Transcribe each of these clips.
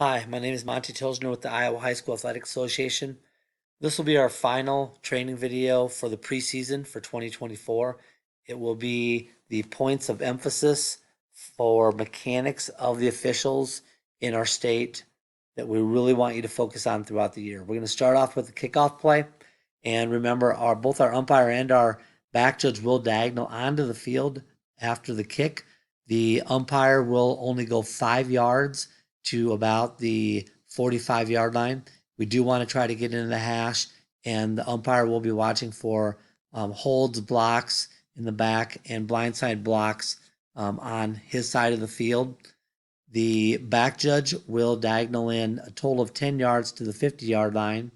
Hi, my name is Monte Tilgner with the Iowa High School Athletic Association. This will be our final training video for the preseason for 2024. It will be the points of emphasis for mechanics of the officials in our state that we really want you to focus on throughout the year. We're going to start off with the kickoff play. And remember, both our umpire and our back judge will diagonal onto the field after the kick. The umpire will only go 5 yards to about the 45-yard line. We do want to try to get into the hash, and the umpire will be watching for holds, blocks in the back, and blindside blocks on his side of the field. The back judge will diagonal in a total of 10 yards to the 50-yard line,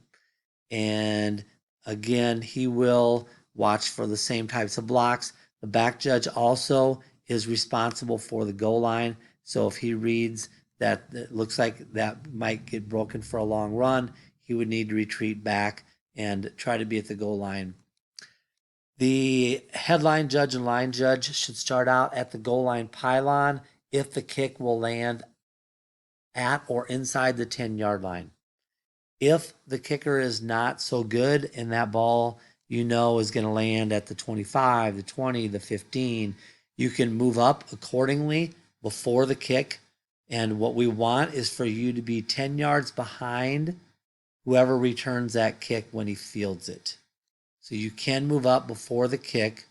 and again, he will watch for the same types of blocks. The back judge also is responsible for the goal line, so if he reads that it looks like that might get broken for a long run, he would need to retreat back and try to be at the goal line. The headline judge and line judge should start out at the goal line pylon if the kick will land at or inside the 10-yard line. If the kicker is not so good and that ball is going to land at the 25, the 20, the 15, you can move up accordingly before the kick. And what we want is for you to be 10 yards behind whoever returns that kick when he fields it. So you can move up before the kick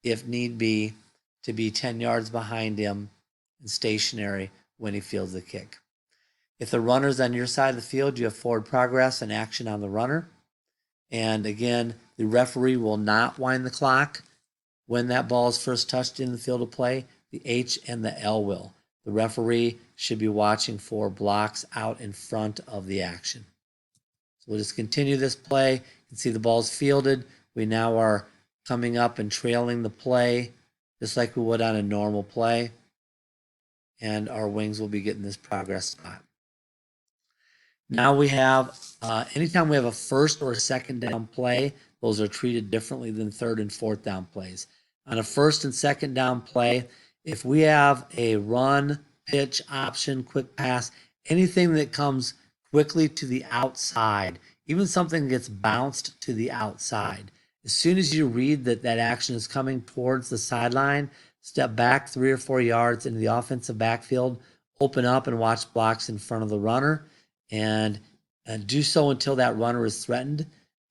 if need be to be 10 yards behind him and stationary when he fields the kick. If the runner's on your side of the field, you have forward progress and action on the runner. And again, the referee will not wind the clock when that ball is first touched in the field of play. The H and the L will. The referee should be watching for blocks out in front of the action. So we'll just continue this play. You can see the ball's fielded. We now are coming up and trailing the play just like we would on a normal play. And our wings will be getting this progress spot. Now we have, anytime we have a first or a second down play, those are treated differently than third and fourth down plays. On a first and second down play, if we have a run, pitch, option, quick pass, anything that comes quickly to the outside, even something that gets bounced to the outside, as soon as you read that that action is coming towards the sideline, step back 3 or 4 yards into the offensive backfield, open up and watch blocks in front of the runner, and do so until that runner is threatened.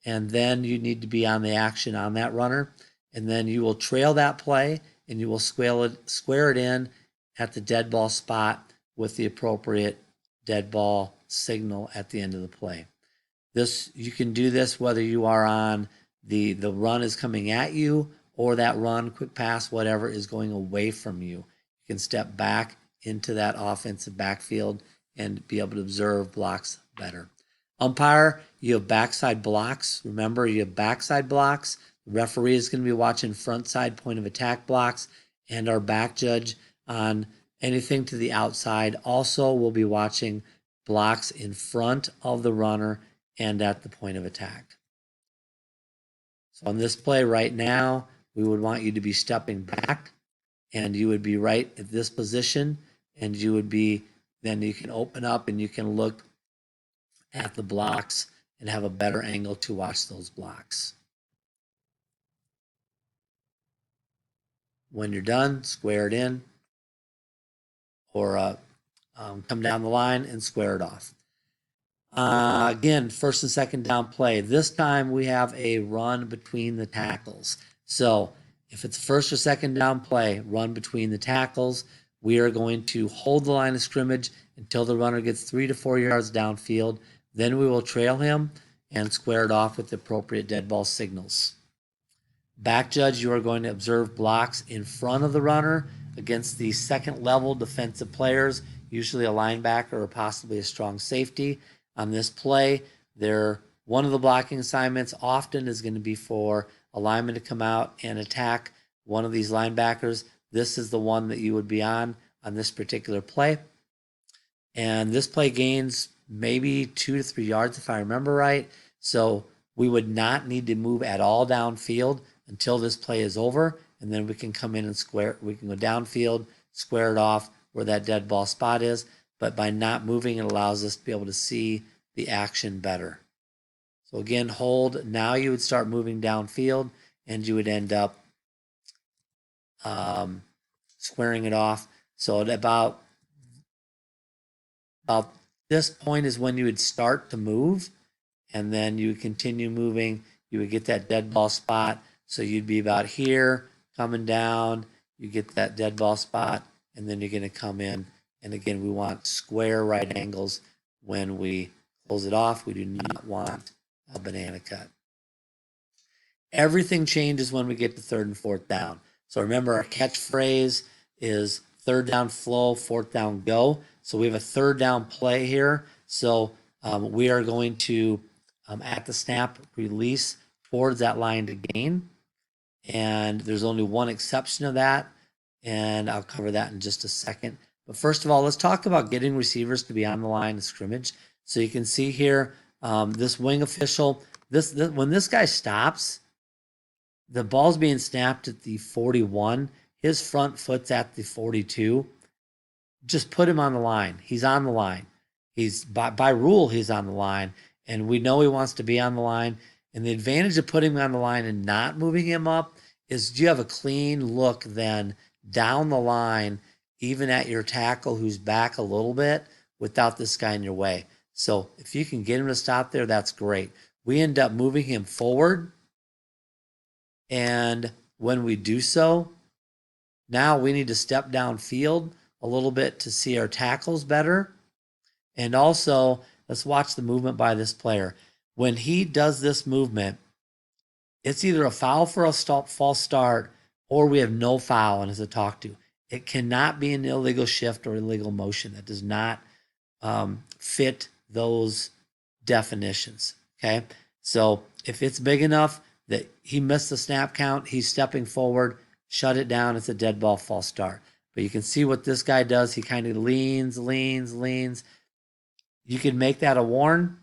And then you need to be on the action on that runner. And then you will trail that play and you will square it in at the dead ball spot with the appropriate dead ball signal at the end of the play. You can do this whether you are on the run is coming at you or that run, quick pass, whatever is going away from you. You can step back into that offensive backfield and be able to observe blocks better. Umpire, you have backside blocks. Remember, you have backside blocks. The referee is going to be watching front side point of attack blocks, and our back judge on anything to the outside also will be watching blocks in front of the runner and at the point of attack. So on this play right now, we would want you to be stepping back, and you would be right at this position, and you would be, then you can open up and you can look at the blocks and have a better angle to watch those blocks. When you're done, square it in or come down the line and square it off. Again, first and second down play. This time we have a run between the tackles. So if it's first or second down play, run between the tackles, we are going to hold the line of scrimmage until the runner gets 3 to 4 yards downfield. Then we will trail him and square it off with the appropriate dead ball signals. Back judge, you are going to observe blocks in front of the runner against the second level defensive players, usually a linebacker or possibly a strong safety. On this play, one of the blocking assignments often is going to be for a lineman to come out and attack one of these linebackers. This is the one that you would be on this particular play. And this play gains maybe 2 to 3 yards if I remember right. So we would not need to move at all downfield until this play is over. And then we can come in and we can go downfield, square it off where that dead ball spot is. but by not moving, it allows us to be able to see the action better. So again, hold. Now you would start moving downfield, and you would end up squaring it off. So at about this point is when you would start to move, and then you would continue moving. You would get that dead ball spot. So you'd be about here, coming down. You get that dead ball spot, and then you're going to come in. And again, we want square right angles when we close it off. We do not want a banana cut. Everything changes when we get to third and fourth down. So remember, our catchphrase is third down flow, fourth down go. So we have a third down play here. So we are going to, at the snap, release towards that line to gain. And there's only one exception of that, and I'll cover that in just a second. But first of all, let's talk about getting receivers to be on the line of scrimmage. So you can see here, this wing official, when this guy stops, the ball's being snapped at the 41. His front foot's at the 42. Just put him on the line. He's on the line. He's by rule, he's on the line, and we know he wants to be on the line. And the advantage of putting him on the line and not moving him up is you have a clean look then down the line, even at your tackle who's back a little bit, without this guy in your way. So if you can get him to stop there, that's great. We end up moving him forward, and when we do so, now we need to step downfield a little bit to see our tackles better. And also, let's watch the movement by this player. When he does this movement, it's either a foul for a false start, or we have no foul and it's a talk to. It cannot be an illegal shift or illegal motion. That does not fit those definitions. Okay, so if it's big enough that he missed the snap count, he's stepping forward, shut it down. It's a dead ball false start. But you can see what this guy does. He kind of leans. You can make that a warn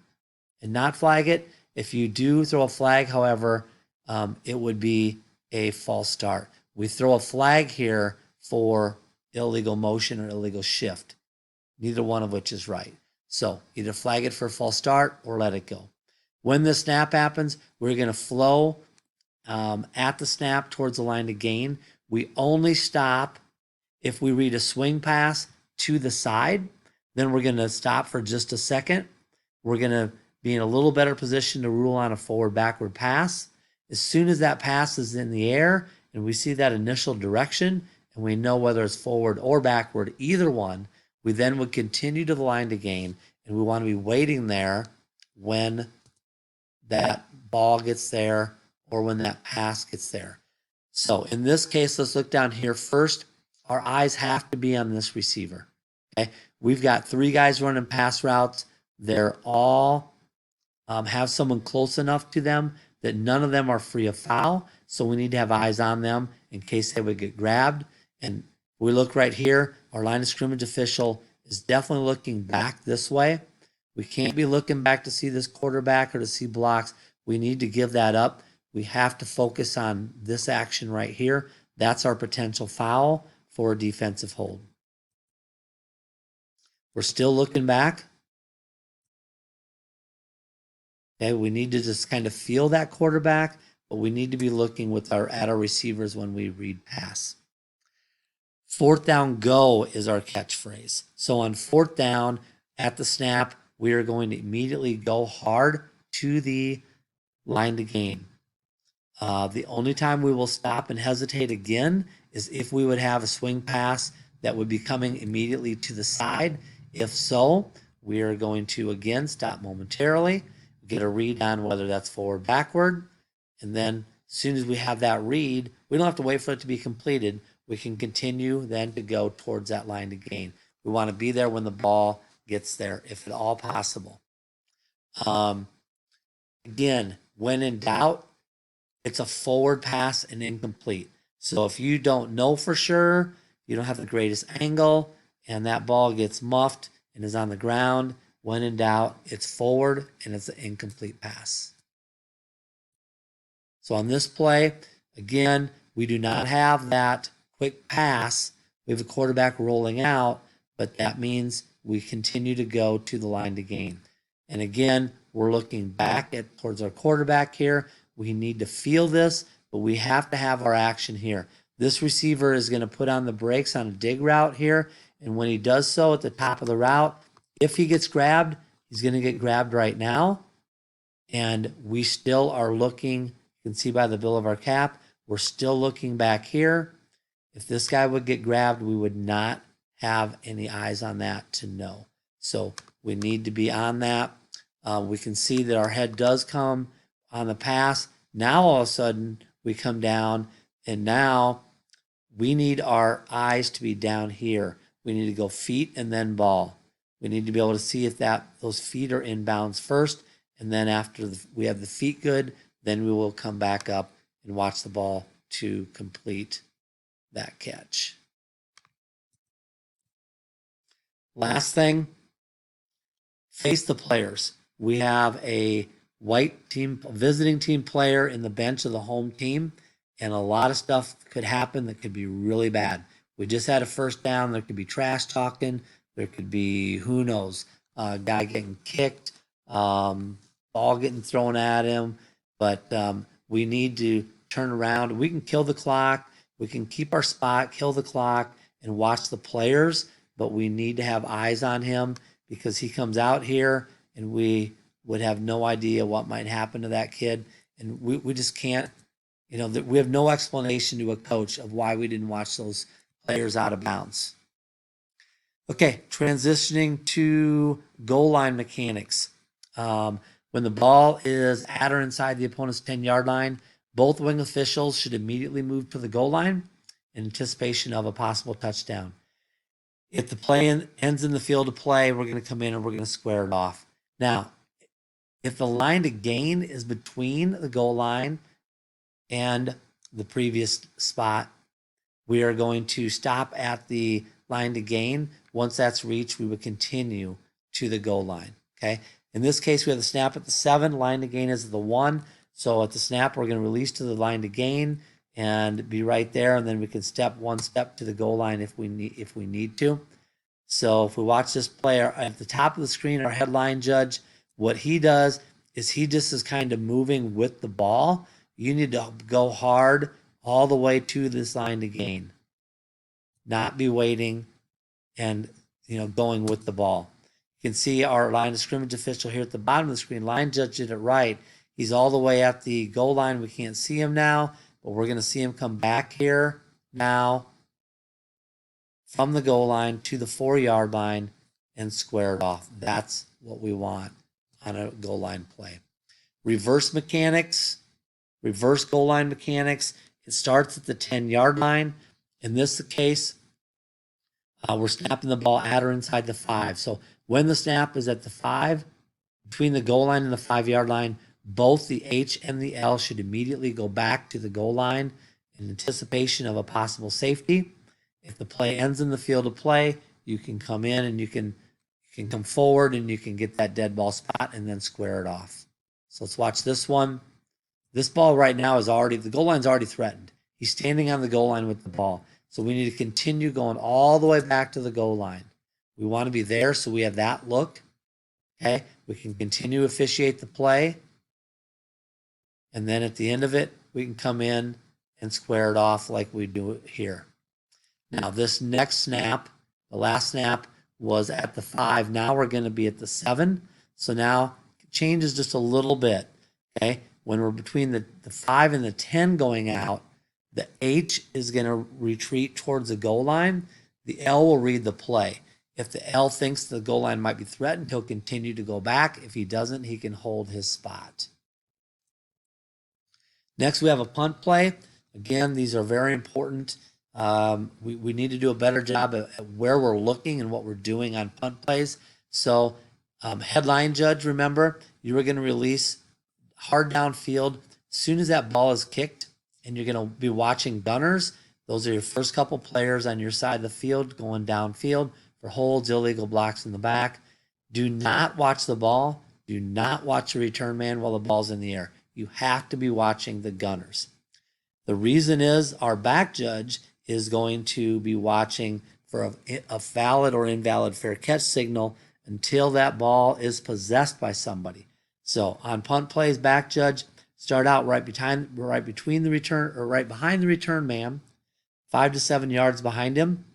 and not flag it. If you do throw a flag, however, it would be a false start. We throw a flag here for illegal motion or illegal shift, neither one of which is right. So either flag it for a false start or let it go. When the snap happens, we're going to flow at the snap towards the line to gain. We only stop if we read a swing pass to the side. Then we're going to stop for just a second. We're going to be in a little better position to rule on a forward-backward pass. As soon as that pass is in the air and we see that initial direction and we know whether it's forward or backward, either one, we then would continue to the line to gain, and we want to be waiting there when that ball gets there or when that pass gets there. So in this case, let's look down here first. Our eyes have to be on this receiver. Okay, we've got 3 guys running pass routes. They're all have someone close enough to them that none of them are free of foul. So we need to have eyes on them in case they would get grabbed. And we look right here, our line of scrimmage official is definitely looking back this way. We can't be looking back to see this quarterback or to see blocks. We need to give that up. We have to focus on this action right here. That's our potential foul for a defensive hold. We're still looking back. Okay, we need to just kind of feel that quarterback, but we need to be looking at our receivers when we read pass. Fourth down go is our catchphrase. So on fourth down at the snap, we are going to immediately go hard to the line to gain. The only time we will stop and hesitate again is if we would have a swing pass that would be coming immediately to the side. If so, we are going to again stop momentarily, get a read on whether that's forward, backward, and then as soon as we have that read, we don't have to wait for it to be completed. We can continue then to go towards that line to gain. We want to be there when the ball gets there, if at all possible. Again, when in doubt, it's a forward pass and incomplete. So if you don't know for sure, you don't have the greatest angle, and that ball gets muffed and is on the ground, when in doubt, it's forward and it's an incomplete pass. So on this play, again, we do not have that quick pass. We have a quarterback rolling out, but that means we continue to go to the line to gain. And again, we're looking back towards our quarterback here. We need to feel this, but we have to have our action here. This receiver is going to put on the brakes on a dig route here. And when he does so at the top of the route, if he gets grabbed, he's going to get grabbed right now. And we still are looking, you can see by the bill of our cap, we're still looking back here. If this guy would get grabbed, we would not have any eyes on that to know. So we need to be on that. We can see that our head does come on the pass. Now all of a sudden we come down, and now we need our eyes to be down here. We need to go feet and then ball. We need to be able to see if those feet are inbounds first, and then after we have the feet good, then we will come back up and watch the ball to complete that catch. Last thing, face the players. We have a white team, visiting team player in the bench of the home team, and a lot of stuff could happen that could be really bad. We just had a first down. There could be trash talking. There could be, who knows, a guy getting kicked, ball getting thrown at him. But we need to turn around. We can kill the clock. We can keep our spot, kill the clock, and watch the players. But we need to have eyes on him, because he comes out here and we would have no idea what might happen to that kid. And we just can't, we have no explanation to a coach of why we didn't watch those players out of bounds. Okay, transitioning to goal line mechanics. When the ball is at or inside the opponent's 10-yard line, both wing officials should immediately move to the goal line in anticipation of a possible touchdown. If the play ends in the field of play, we're going to come in and we're going to square it off. Now, if the line to gain is between the goal line and the previous spot, we are going to stop at the line to gain. Once that's reached, we would continue to the goal line. Okay. In this case, we have the snap at the 7, line to gain is the 1. So at the snap, we're going to release to the line to gain and be right there, and then we can step one step to the goal line if we need to. So if we watch this player at the top of the screen, our headline judge, what he does is he just is kind of moving with the ball. You need to go hard all the way to this line to gain, not be waiting and going with the ball. You can see our line of scrimmage official here at the bottom of the screen. Line judge did it right. He's all the way at the goal line. We can't see him now, but we're going to see him come back here now from the goal line to the 4-yard line and square it off. That's what we want on a goal line play. Reverse goal line mechanics. It starts at the 10-yard line. In this case, we're snapping the ball at or inside the 5. So when the snap is at the 5, between the goal line and the 5-yard line, both the H and the L should immediately go back to the goal line in anticipation of a possible safety. If the play ends in the field of play, you can come in and you can come forward and you can get that dead ball spot and then square it off. So let's watch this one. This ball right now is the goal line's already threatened. He's standing on the goal line with the ball. So we need to continue going all the way back to the goal line. We want to be there so we have that look. Okay, we can continue to officiate the play. And then at the end of it, we can come in and square it off like we do it here. Now this next snap, the last snap was at the 5. Now we're going to be at the 7. So now it changes just a little bit. Okay, when we're between the 5 and the 10 going out, the H is going to retreat towards the goal line. The L will read the play. If the L thinks the goal line might be threatened, he'll continue to go back. If he doesn't, he can hold his spot. Next, we have a punt play. Again, these are very important. We need to do a better job at where we're looking and what we're doing on punt plays. So headline judge, remember, you were going to release hard downfield. As soon as that ball is kicked and you're going to be watching gunners, those are your first couple players on your side of the field going downfield for holds, illegal blocks in the back. Do not watch the ball. Do not watch the return man while the ball's in the air. You have to be watching the gunners. The reason is our back judge is going to be watching for a valid or invalid fair catch signal until that ball is possessed by somebody. So on punt plays, back judge, start out right behind the return man, 5 to 7 yards behind him.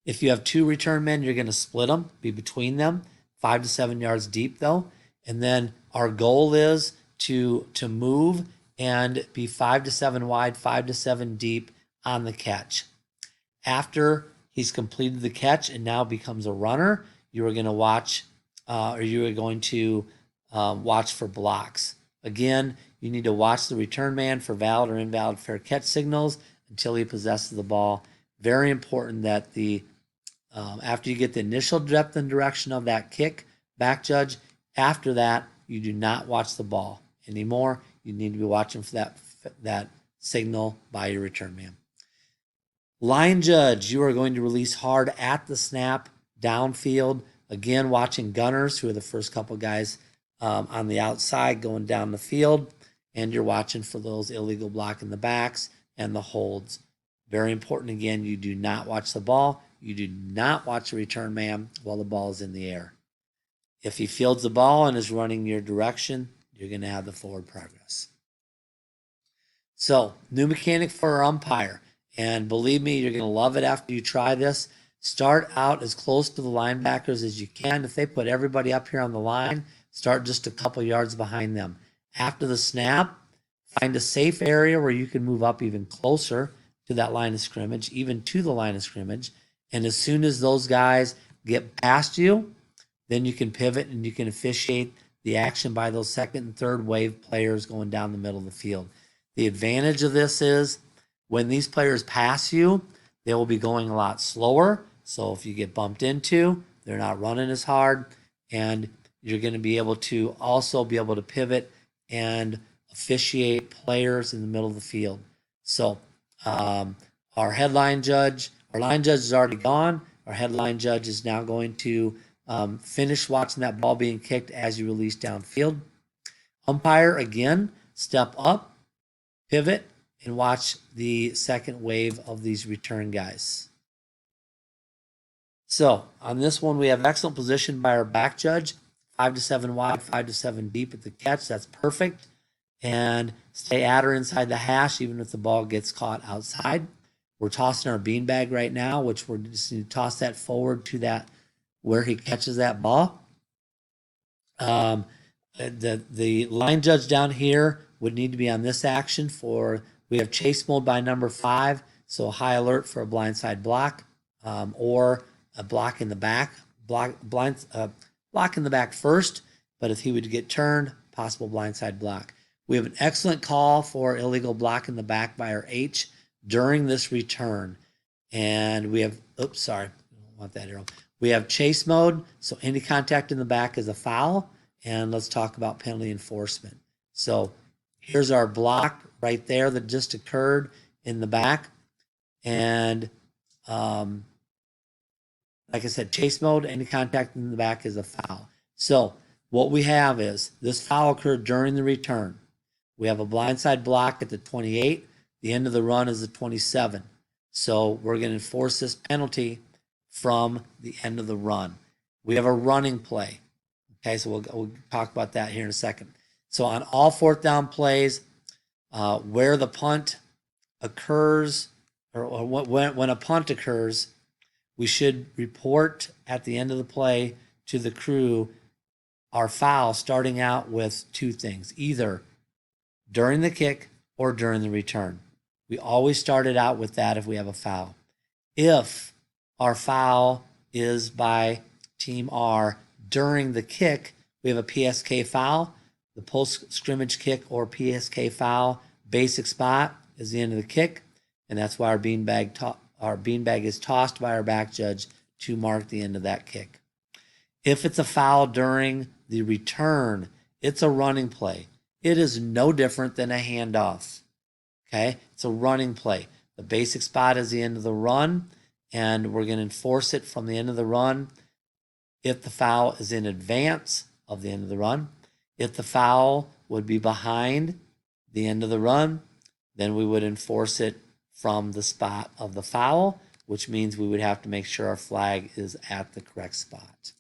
If you have 2 return men, you're going to split them, be between them, 5 to 7 yards deep though. And then our goal is to move and be 5 to 7 wide, 5 to 7 deep on the catch. After he's completed the catch and now becomes a runner, you are going to watch, watch for blocks. Again, you need to watch the return man for valid or invalid fair catch signals until he possesses the ball. Very important that after you get the initial depth and direction of that kick, back judge, after that, you do not watch the ball anymore. You need to be watching for that signal by your return man. Line judge, you are going to release hard at the snap, downfield. Again, watching gunners, who are the first couple guys on the outside going down the field. And you're watching for those illegal block in the backs and the holds. Very important, again, you do not watch the ball. You do not watch the return man while the ball is in the air. If he fields the ball and is running your direction, you're going to have the forward progress. So, new mechanic for our umpire. And believe me, you're going to love it after you try this. Start out as close to the linebackers as you can. If they put everybody up here on the line, start just a couple yards behind them. After the snap, find a safe area where you can move up even closer to that line of scrimmage, even to the line of scrimmage. And as soon as those guys get past you, then you can pivot and you can officiate the action by those second and third wave players going down the middle of the field. The advantage of this is when these players pass you, they will be going a lot slower. So if you get bumped into, they're not running as hard, and you're going to be able to also be able to pivot and officiate players in the middle of the field. So our line judge is already gone. Our headline judge is now going to finish watching that ball being kicked as you release downfield. Umpire, again, step up, pivot, and watch the second wave of these return guys. So on this one, we have excellent position by our back judge, 5 to 7 wide, 5 to 7 deep at the catch. That's perfect. And stay at or inside the hash, even if the ball gets caught outside. We're tossing our beanbag right now, which we're just going to toss that forward to that where he catches that ball. The line judge down here would need to be on this action we have chase mode by number 5, so high alert for a blindside block, or a block in the back, block in the back first, but if he would get turned, possible blindside block. We have an excellent call for illegal block in the back by our H during this return. And we have, I don't want that arrow. We have chase mode, so any contact in the back is a foul. And let's talk about penalty enforcement. So here's our block right there that just occurred in the back. And like I said, chase mode, any contact in the back is a foul. So what we have is this foul occurred during the return. We have a blindside block at the 28. The end of the run is the 27. So we're going to enforce this penalty from the end of the run. We have a running play. Okay, so we'll talk about that here in a second. So on all fourth down plays, where the punt occurs, or when a punt occurs, we should report at the end of the play to the crew our foul, starting out with 2 things, either during the kick or during the return. We always start it out with that if we have a foul. If our foul is by Team R during the kick, we have a PSK foul. The post-scrimmage kick or PSK foul, basic spot is the end of the kick, and that's why our beanbag is tossed by our back judge to mark the end of that kick. If it's a foul during the return, it's a running play. It is no different than a handoff. Okay, it's a running play. The basic spot is the end of the run, and we're going to enforce it from the end of the run if the foul is in advance of the end of the run. If the foul would be behind the end of the run, then we would enforce it from the spot of the foul. which means we would have to make sure our flag is at the correct spot.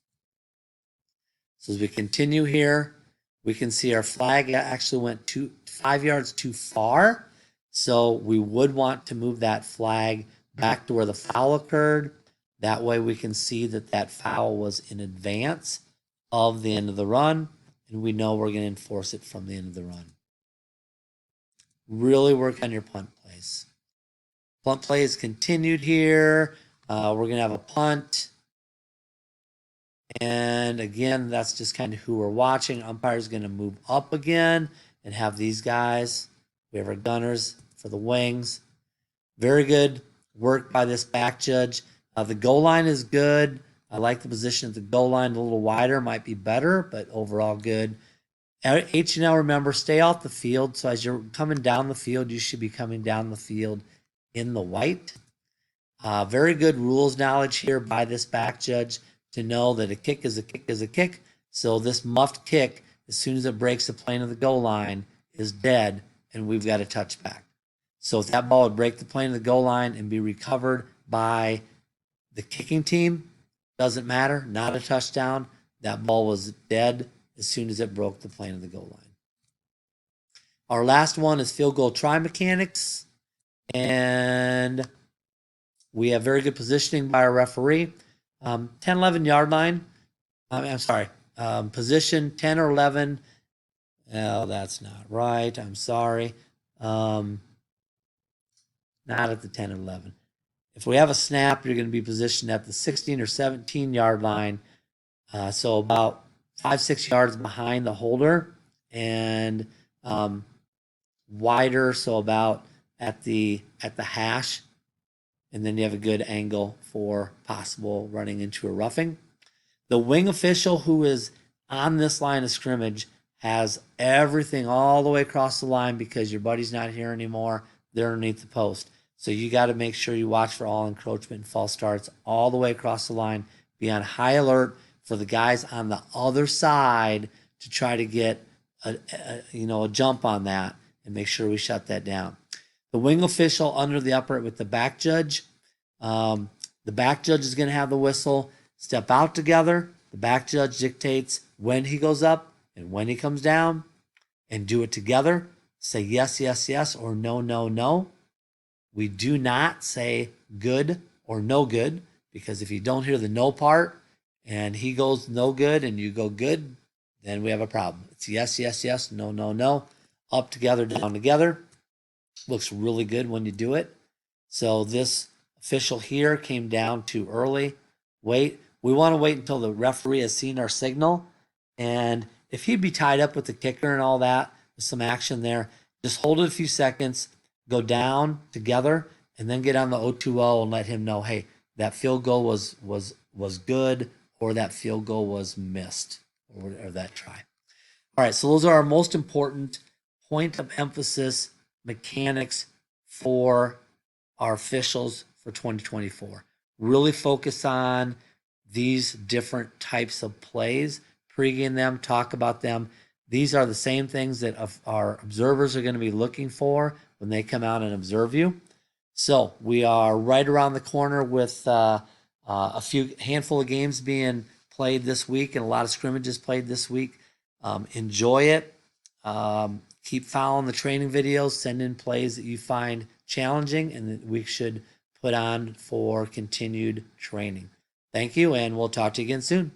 So as we continue here, we can see our flag actually went 5 yards too far. So we would want to move that flag back to where the foul occurred. That way we can see that that foul was in advance of the end of the run, and we know we're going to enforce it from the end of the run. Really work on your punt plays. Punt play is continued here. We're going to have a punt. And again, that's just kind of who we're watching. Umpire's going to move up again and have these guys. We have our gunners for the wings. Very good work by this back judge. The goal line is good. I like the position at the goal line. A little wider might be better, but overall good. H&L, remember, stay off the field. So as you're coming down the field, you should be coming down the field in the white. Very good rules knowledge here by this back judge to know that a kick is a kick is a kick. So this muffed kick, as soon as it breaks the plane of the goal line, is dead, and we've got a touchback. So if that ball would break the plane of the goal line and be recovered by the kicking team, doesn't matter, not a touchdown. That ball was dead as soon as it broke the plane of the goal line. Our last one is field goal try mechanics, and we have very good positioning by our referee. 10, 11 yard line. I'm sorry. Position 10 or 11. Oh, that's not right. I'm sorry. Not at the 10 or 11. If we have a snap, you're going to be positioned at the 16 or 17 yard line. So about 5-6 yards behind the holder, and wider, so about at the hash. And then you have a good angle for possible running into a roughing. The wing official who is on this line of scrimmage has everything all the way across the line because your buddy's not here anymore. They're underneath the post. So you got to make sure you watch for all encroachment and false starts all the way across the line. Be on high alert for the guys on the other side to try to get a jump on that and make sure we shut that down. The wing official under the upright with the back judge. The back judge is going to have the whistle. Step out together. The back judge dictates when he goes up and when he comes down, and do it together. Say yes, yes, yes, or no, no, no. We do not say good or no good, because if you don't hear the no part and he goes no good and you go good, then we have a problem. It's yes, yes, yes, no, no, no. Up together, down together. Looks really good when you do it. So this official here came down too early. Wait. We want to wait until the referee has seen our signal. And if he'd be tied up with the kicker and all that, with some action there, just hold it a few seconds, go down together, and then get on the 0-2-0 and let him know, hey, that field goal was good, or that field goal was missed, or that try. All right, so those are our most important point of emphasis mechanics for our officials for 2024. Really focus on these different types of plays, pregame them, talk about them. These are the same things that our observers are going to be looking for when they come out and observe you. So we are right around the corner with a handful of games being played this week and a lot of scrimmages played this week. Enjoy it. Keep following the training videos. Send in plays that you find challenging and that we should put on for continued training. Thank you, and we'll talk to you again soon.